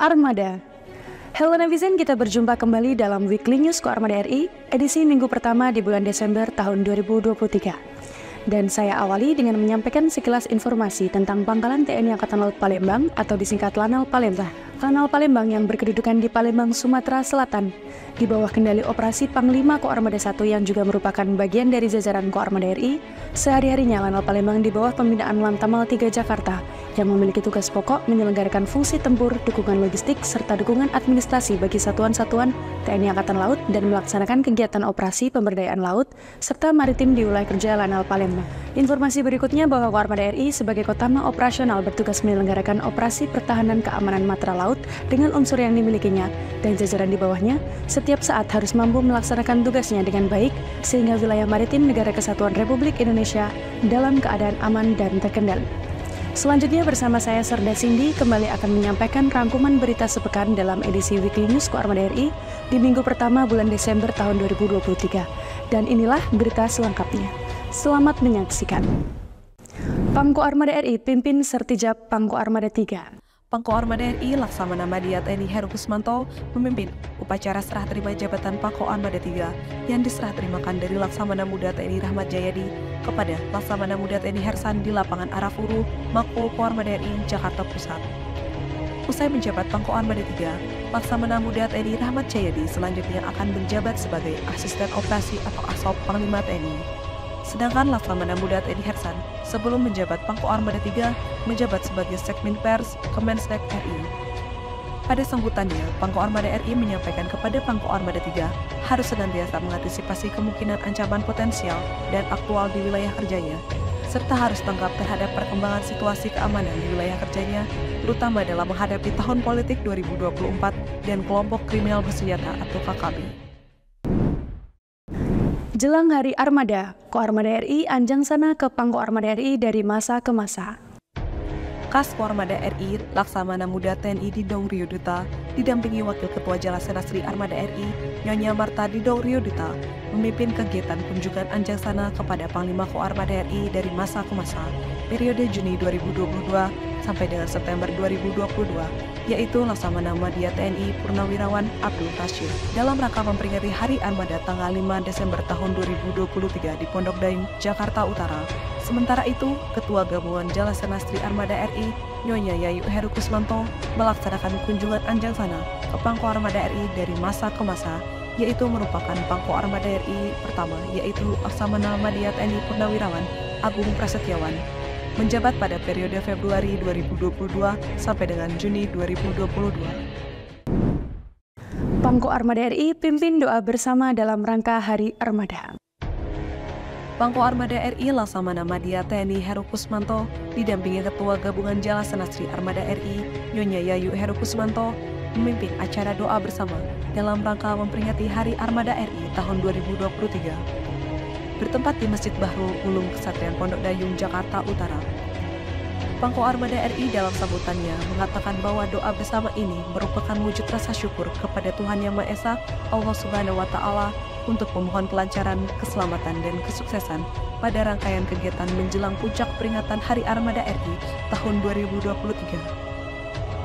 Armada. Hello netizen, kita berjumpa kembali dalam Weekly News Koarmada RI, edisi minggu pertama di bulan Desember tahun 2023. Dan saya awali dengan menyampaikan sekilas informasi tentang Pangkalan TNI Angkatan Laut Palembang atau disingkat Lanal Palembang. Lanal Palembang yang berkedudukan di Palembang, Sumatera Selatan, di bawah kendali operasi Panglima Koarmada 1 yang juga merupakan bagian dari jajaran Koarmada RI. Sehari-harinya Lanal Palembang di bawah pembinaan Lantamal 3 Jakarta yang memiliki tugas pokok menyelenggarakan fungsi tempur, dukungan logistik, serta dukungan administrasi bagi satuan-satuan TNI Angkatan Laut dan melaksanakan kegiatan operasi pemberdayaan laut serta maritim di wilayah kerja Lanal Palembang. Informasi berikutnya bahwa Koarmada RI sebagai Kotama Operasional bertugas menyelenggarakan operasi pertahanan keamanan matra laut dengan unsur yang dimilikinya dan jajaran di bawahnya setiap saat harus mampu melaksanakan tugasnya dengan baik sehingga wilayah maritim Negara Kesatuan Republik Indonesia dalam keadaan aman dan terkendali. Selanjutnya bersama saya Serda Cindy kembali akan menyampaikan rangkuman berita sepekan dalam edisi Weekly News Koarmada RI di minggu pertama bulan Desember tahun 2023. Dan inilah berita selengkapnya. Selamat menyaksikan. Pangko Armada RI pimpin Sertijab Pangko Armada 3. Pangko Armada RI Laksamana Madya TNI Heru Kusmanto memimpin upacara serah terima jabatan Pangko Armada 3 yang diserah terimakan dari Laksamana Muda TNI Rahmat Jayadi kepada Laksamana Muda TNI Hersan di lapangan Arafuru, Mako Koarmada RI, Jakarta Pusat. Usai menjabat Pangko Armada 3, Laksamana Muda TNI Rahmat Jayadi selanjutnya akan menjabat sebagai Asisten Operasi atau ASOP Panglima TNI. Sedangkan Laksamana Muda TNI Hersan sebelum menjabat Pangko Armada 3 menjabat sebagai Sekmin Pers Kemensek RI. Pada sambutannya, Pangko Armada RI menyampaikan kepada Pangko Armada 3 harus senantiasa mengantisipasi kemungkinan ancaman potensial dan aktual di wilayah kerjanya, serta harus tanggap terhadap perkembangan situasi keamanan di wilayah kerjanya, terutama dalam menghadapi tahun politik 2024 dan kelompok kriminal bersenjata atau KKB. Jelang Hari Armada, Koarmada RI anjang sana ke Pangko Armada RI dari masa ke masa. Kas Koarmada RI Laksamana Muda TNI Didong Riyodita didampingi Wakil Ketua Jalasena Sri Armada RI Nyonya Marta Didong Riyodita memimpin kegiatan kunjungan anjang sana kepada Panglima Koarmada RI dari masa ke masa periode Juni 2022 sampai dengan September 2022, yaitu Laksamana Madya TNI Purnawirawan Abdul Rashid dalam rangka memperingati Hari Armada tanggal 5 Desember tahun 2023 di Pondok Daim, Jakarta Utara. Sementara itu, Ketua Gabungan Jalasena Sri Armada RI Nyonya Yayu Heru Kusmanto melaksanakan kunjungan anjang sana ke Pangko Armada RI dari masa ke masa, yaitu merupakan Pangko Armada RI pertama, yaitu Laksamana Madya TNI Purnawirawan Agung Prasetyawan, menjabat pada periode Februari 2022 sampai dengan Juni 2022. Pangko Armada RI pimpin doa bersama dalam rangka Hari Armada. Pangko Armada RI Laksamana Madya TNI Heru Kusmanto didampingi Ketua Gabungan Jalasena Sri Armada RI Nyonya Yayu Heru Kusmanto memimpin acara doa bersama dalam rangka memperingati Hari Armada RI tahun 2023. Bertempat di Masjid Bahrul Ulum Kesatrian Pondok Dayung, Jakarta Utara. Pangko Armada RI dalam sambutannya mengatakan bahwa doa bersama ini merupakan wujud rasa syukur kepada Tuhan Yang Maha Esa, Allah Subhanahu wa Ta'ala, untuk memohon kelancaran, keselamatan, dan kesuksesan pada rangkaian kegiatan menjelang puncak peringatan Hari Armada RI tahun 2023.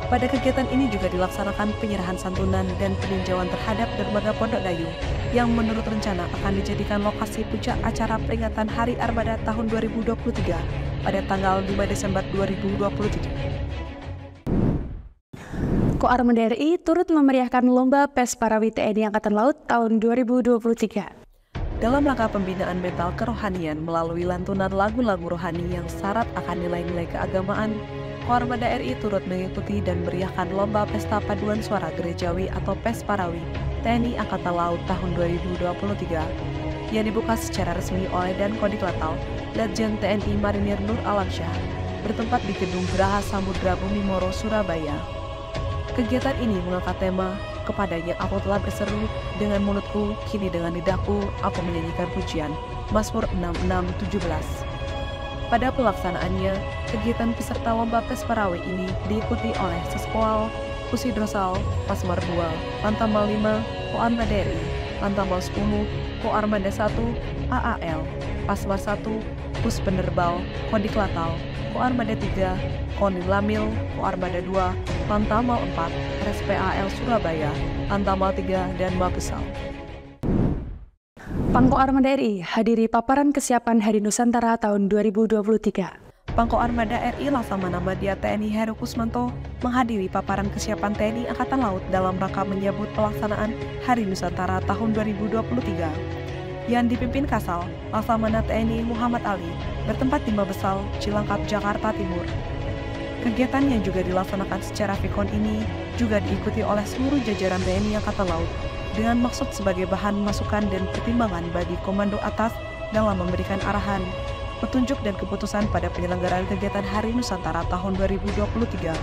Pada kegiatan ini juga dilaksanakan penyerahan santunan dan peninjauan terhadap dermaga Pondok Dayung yang menurut rencana akan dijadikan lokasi puncak acara peringatan Hari Armada tahun 2023 pada tanggal 5 Desember 2023. Koarmada RI turut memeriahkan Lomba Pes Parawi TNI Angkatan Laut tahun 2023. Dalam rangka pembinaan mental kerohanian melalui lantunan lagu-lagu rohani yang syarat akan nilai-nilai keagamaan, Koarmada RI turut mengikuti dan meriahkan Lomba Pesta Paduan Suara Gerejawi atau Pes Parawi TNI Angkatan Laut tahun 2023 yang dibuka secara resmi oleh Dankodik Latal Letjen TNI Marinir Nur Alamsyah bertempat di Gedung Geraha Samudra Bumi Moro, Surabaya. Kegiatan ini mengangkat tema "Kepadanya aku telah berseru, dengan mulutku, kini dengan lidahku aku menyanyikan pujian" Mazmur 66:17. Pada pelaksanaannya, kegiatan peserta Lomba Pes Parawi ini diikuti oleh Sespoal, Pusidrosal, Pasmar 2, Lantamal 5, Koarmada RI, Lantamal 10, Koarmada 1, AAL, Pasmar 1, Pus Penerbal, Kodik Latal, Koarmada 3, Konim Lamil, Koarmada 2, Lantamal 4, RSPAL Surabaya, Lantamal 3, dan Mabesal. Pangko Armada RI hadiri paparan kesiapan Hari Nusantara tahun 2023. Pangko Armada RI Laksamana Madya TNI Heru Kusmanto menghadiri paparan kesiapan TNI Angkatan Laut dalam rangka menyambut pelaksanaan Hari Nusantara tahun 2023. Yang dipimpin Kasal, Laksamana TNI Muhammad Ali, bertempat di Mabesal, Cilangkap, Jakarta Timur. Kegiatan yang juga dilaksanakan secara vikon ini juga diikuti oleh seluruh jajaran TNI Angkatan Laut dengan maksud sebagai bahan masukan dan pertimbangan bagi komando atas dalam memberikan arahan, petunjuk dan keputusan pada penyelenggaraan kegiatan Hari Nusantara tahun 2023.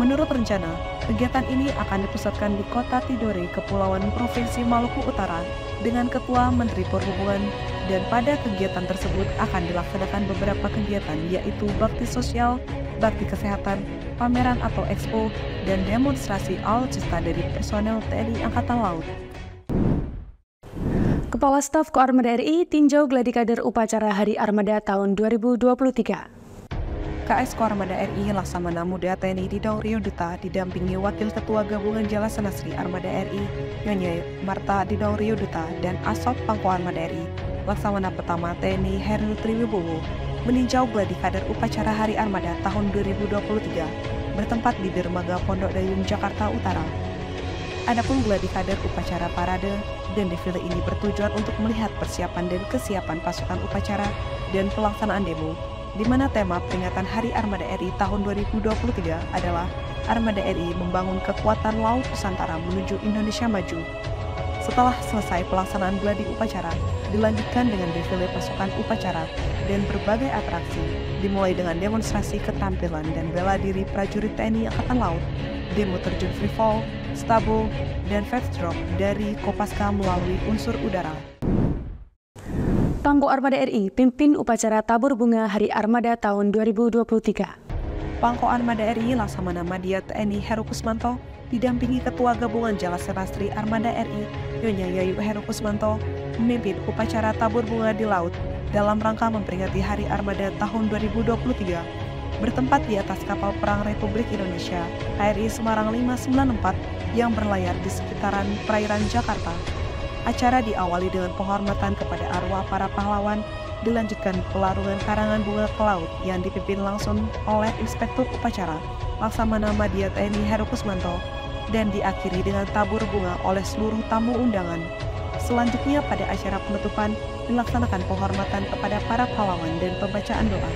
Menurut rencana, kegiatan ini akan dipusatkan di Kota Tidore, Kepulauan Provinsi Maluku Utara dengan Ketua Menteri Perhubungan, dan pada kegiatan tersebut akan dilaksanakan beberapa kegiatan yaitu bakti sosial, bakti kesehatan, pameran atau expo, dan demonstrasi alutsista dari personel TNI Angkatan Laut. Kepala Staf Koarmada RI tinjau gladi kader upacara Hari Armada tahun 2023. KS Koarmada RI Laksamana Muda TNI Didong Rio Duta didampingi Wakil Ketua Gabungan Jalasana Sri Armada RI Nyonya Marta Didong Rio Duta dan Asop Pangko Armada RI Laksamana Pertama TNI Heru Triwibowo meninjau gladi kader upacara Hari Armada tahun 2023 bertempat di Dermaga Pondok Dayung, Jakarta Utara. Adapun gladi kader upacara parade dan defile ini bertujuan untuk melihat persiapan dan kesiapan pasukan upacara dan pelaksanaan demo, di mana tema peringatan Hari Armada RI tahun 2023 adalah Armada RI membangun kekuatan laut Nusantara menuju Indonesia maju. Setelah selesai pelaksanaan gladi upacara, dilanjutkan dengan defile pasukan upacara dan berbagai atraksi, dimulai dengan demonstrasi keterampilan dan bela diri prajurit TNI Angkatan Laut, demo terjun free fall, stabo, dan fast drop dari Kopaska melalui unsur udara. Pangko Armada RI pimpin upacara tabur bunga Hari Armada tahun 2023. Pangko Armada RI Laksamana Madya TNI Heru Kusmanto didampingi Ketua Gabungan Jalasana Sri Armada RI Nyonya Yayu Heru Kusmanto memimpin upacara tabur bunga di laut dalam rangka memperingati Hari Armada tahun 2023 bertempat di atas kapal perang Republik Indonesia KRI Semarang 594 yang berlayar di sekitaran perairan Jakarta. Acara diawali dengan penghormatan kepada arwah para pahlawan, dilanjutkan pelarungan karangan bunga ke laut yang dipimpin langsung oleh Inspektur Upacara Laksamana Madya TNI Heru Kusmanto dan diakhiri dengan tabur bunga oleh seluruh tamu undangan. Selanjutnya pada acara penutupan dilaksanakan penghormatan kepada para pahlawan dan pembacaan doa.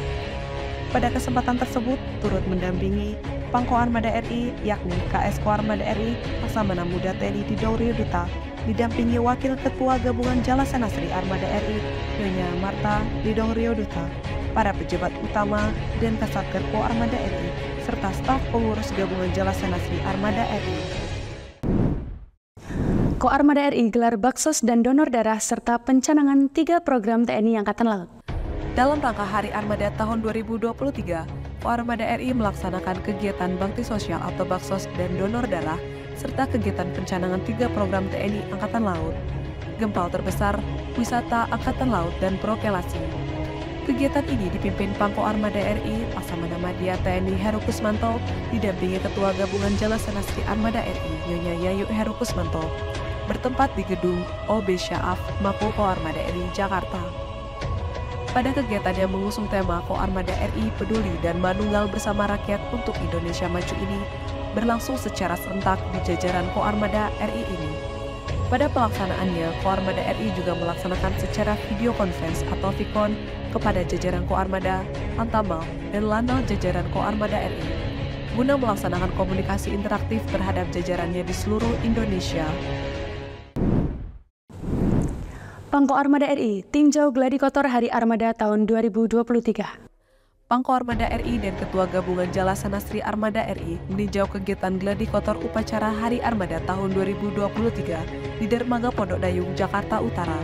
Pada kesempatan tersebut turut mendampingi Pangko Armada RI yakni KS Koarmada RI Laksamana Muda TNI Didong Rio Duta didampingi Wakil Ketua Gabungan Jalasana Sri Armada RI Nyonya Marta Didong Rio Duta, para pejabat utama dan Kasatker Koarmada RI serta staf pengurus Gabungan Jalasana Sri Armada RI. Koarmada RI gelar baksos dan donor darah serta pencanangan 3 program TNI Angkatan Laut. Dalam rangka Hari Armada tahun 2023, Koarmada RI melaksanakan kegiatan bakti sosial atau baksos dan donor darah serta kegiatan pencanangan 3 program TNI Angkatan Laut, Gempal Terbesar, Wisata Angkatan Laut, dan Prokelasi. Kegiatan ini dipimpin Pangko Armada RI Laksamana Madya TNI Heru Kusmanto didampingi Ketua Gabungan Jalasana Sri Armada RI Nyonya Yayu Heru Kusmanto bertempat di gedung OB Syaaf Mako Koarmada RI Jakarta. Pada kegiatan yang mengusung tema Koarmada RI Peduli dan Manunggal Bersama Rakyat untuk Indonesia Maju ini berlangsung secara serentak di jajaran Koarmada RI ini. Pada pelaksanaannya, Koarmada RI juga melaksanakan secara video conference atau vikon kepada jajaran Koarmada, Lantamal, dan Lanal jajaran Koarmada RI, guna melaksanakan komunikasi interaktif terhadap jajarannya di seluruh Indonesia. Pangko Armada RI tinjau gladi kotor Hari Armada tahun 2023. Pangko Armada RI dan Ketua Gabungan Jalasana Sri Armada RI meninjau kegiatan gladi kotor upacara Hari Armada tahun 2023 di Dermaga Pondok Dayung, Jakarta Utara.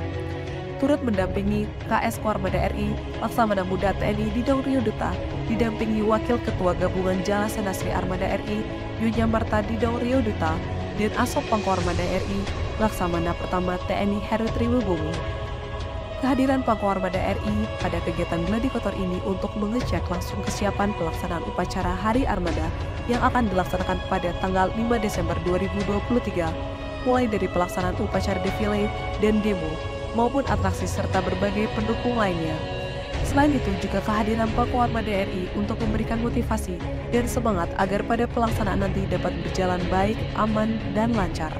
Turut mendampingi KS Koarmada RI Laksamana Muda TNI Didong Rio Duta didampingi Wakil Ketua Gabungan Jalasana Sri Armada RI Nyonya Marta Didong Rio Duta dan Asop Pangko Armada RI Laksamana Pertama TNI Heru Triwibowo. Kehadiran Pangko Armada RI pada kegiatan Gladi Kotor ini untuk mengecek langsung kesiapan pelaksanaan upacara Hari Armada yang akan dilaksanakan pada tanggal 5 Desember 2023, mulai dari pelaksanaan upacara defile dan demo, maupun atraksi serta berbagai pendukung lainnya. Selain itu juga kehadiran Pangko Armada RI untuk memberikan motivasi dan semangat agar pada pelaksanaan nanti dapat berjalan baik, aman, dan lancar.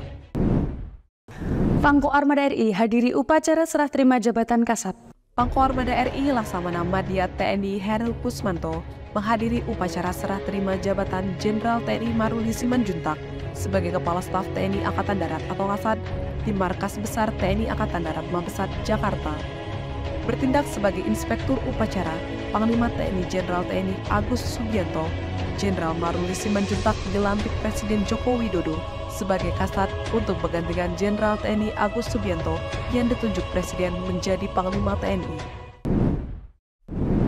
Pangko Armada RI hadiri upacara serah terima jabatan Kasat. Pangko Armada RI Laksamana Madya TNI Heru Kusmanto menghadiri upacara serah terima jabatan Jenderal TNI Maruli Simanjuntak sebagai Kepala Staf TNI Angkatan Darat atau Kasat di Markas Besar TNI Angkatan Darat Mabesat, Jakarta. Bertindak sebagai Inspektur Upacara, Panglima TNI Jenderal TNI Agus Subianto, Jenderal Maruli Simanjuntak dilantik Presiden Joko Widodo sebagai Kasat untuk menggantikan Jenderal TNI Agus Subianto yang ditunjuk Presiden menjadi Panglima TNI.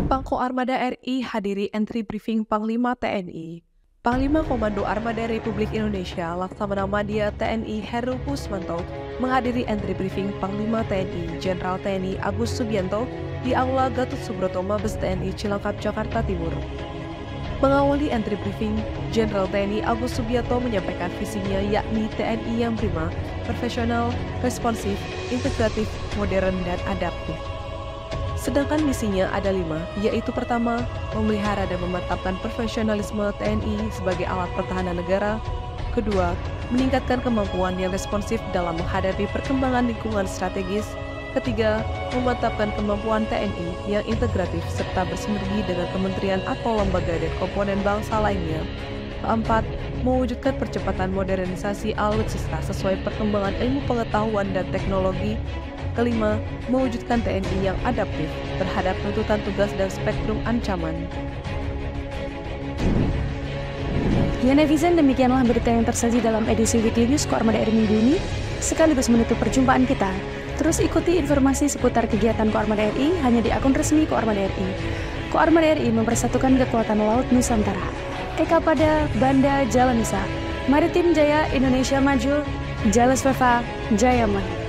Pangko Armada RI hadiri entry briefing Panglima TNI. Panglima Komando Armada Republik Indonesia Laksamana Madya TNI Heru Kusmanto menghadiri entry briefing Panglima TNI Jenderal TNI Agus Subianto di Aula Gatot Subroto Mabes TNI Cilangkap, Jakarta Timur. Mengawali entry briefing, Jenderal TNI Agus Subianto menyampaikan visinya yakni TNI yang prima, profesional, responsif, integratif, modern, dan adaptif. Sedangkan misinya ada 5, yaitu pertama, memelihara dan memantapkan profesionalisme TNI sebagai alat pertahanan negara. Kedua, meningkatkan kemampuan yang responsif dalam menghadapi perkembangan lingkungan strategis. Ketiga, memantapkan kemampuan TNI yang integratif serta bersinergi dengan kementerian atau lembaga dan komponen bangsa lainnya. Keempat, mewujudkan percepatan modernisasi alutsista sesuai perkembangan ilmu pengetahuan dan teknologi. Kelima, mewujudkan TNI yang adaptif terhadap tuntutan tugas dan spektrum ancaman. Ya netizen, demikianlah berita yang tersaji dalam edisi Weekly News Koarmada RI minggu ini, sekaligus menutup perjumpaan kita. Terus ikuti informasi seputar kegiatan Koarmada RI hanya di akun resmi Koarmada RI. Koarmada RI mempersatukan kekuatan laut Nusantara. Eka pada Banda Jala Nusa. Maritim Jaya Indonesia Maju. Jales Veva Jaya Maju.